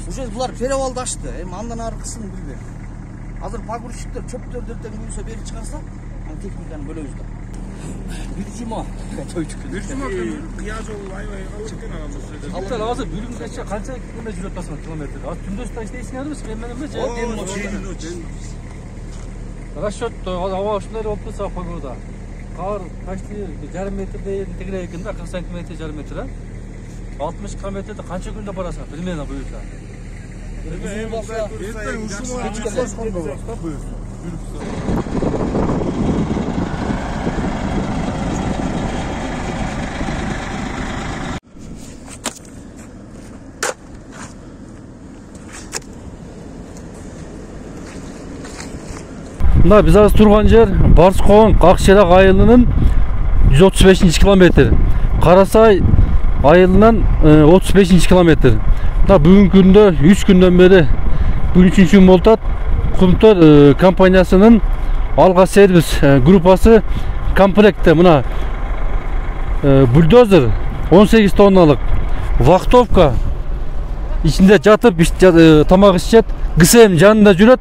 Уже булар перевалды ашты. Эми андан аркысын билбейм. Азыр погрузчиктер чөптөрдү эртең буюрса бери чыгарса, аны техниканы бөлөбүз да. Бир жума. Бир жума кыя жол аябай алып кеткен адамдар. Алар азыр бүгүнкүчө канча километр жүрөт атасың километр. Az түндөс да иштейсиңерби, менен же? Расчет аба ушундай болуп турса погода. Кар почти жарым метрдей тегире экен да, 40 сантиметр жарым метр. 60 километрде канча күндө барасың? Примерно буюрса. Мына биз азыр турган жер Барскоон Акчерак айылынын 135-километр. Карасай айылынан 35-километр. Мына бүгүнкү күндө 3 күндөн бери бүгүн 3-күн болуп атат. Кумтор компаниясынын Алга сервис группасы комплектте мына бульдозер 18 тонналык вахтовка ичинде жатып тамак ичет, ГСМ жанында жүрөт.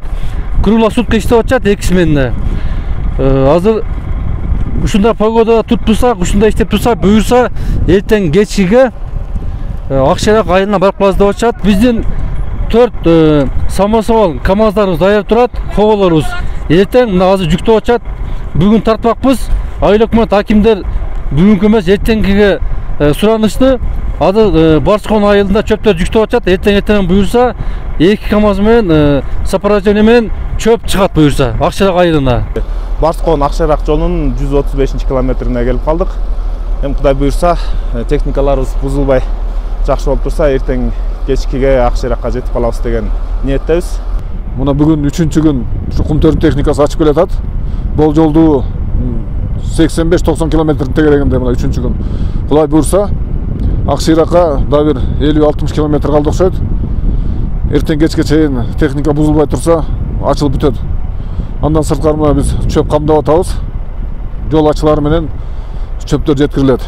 Круглосутка иштеп атат 2 сменде. Азыр ушундай погода туттурсак, ушундай иштеп турсак, буюрса эртең кечиге Акчерак айылына барып калабыз деп атышат. Биздин 4 самосвал КамАЗдарыбыз даяр турат, фоголорубуз. Эртең мына азыр жүктөп атышат. Бүгүн тартпакпыз. Айыл өкмөт акимдер бүгүнкү эмес эртеңкиге суранышты. Азыр Барскоон айылында чөптөр жүктөп атышат. Эртең буюрса 2 КамАЗ менен сопровождение менен чөп чыгат буюрса Акчерак айылына. Барскоон Акчерак жолунун 135-километрине келип калдык. Эми Кудай буюрса техникаларыбыз бузулбай жакшы болуп турса, эртең кечкиге Акчеракка жетип калабыз деген ниеттебиз. Мына бүгүн 3-күн ушу Кумтөрдүн техникасы ачып келатат. Бул жолду 85-90 километрдин тегерегинде мына 3-күн. Кудай буюрса Акчеракка да бир 50-60 километр калды окшойт. Эртең кечке чейин техника бузулбай турса, ачылып бүтөт. Андан сырткары биз чөп камдап атабыз. Жол ачылары менен чөптөр жеткирилет.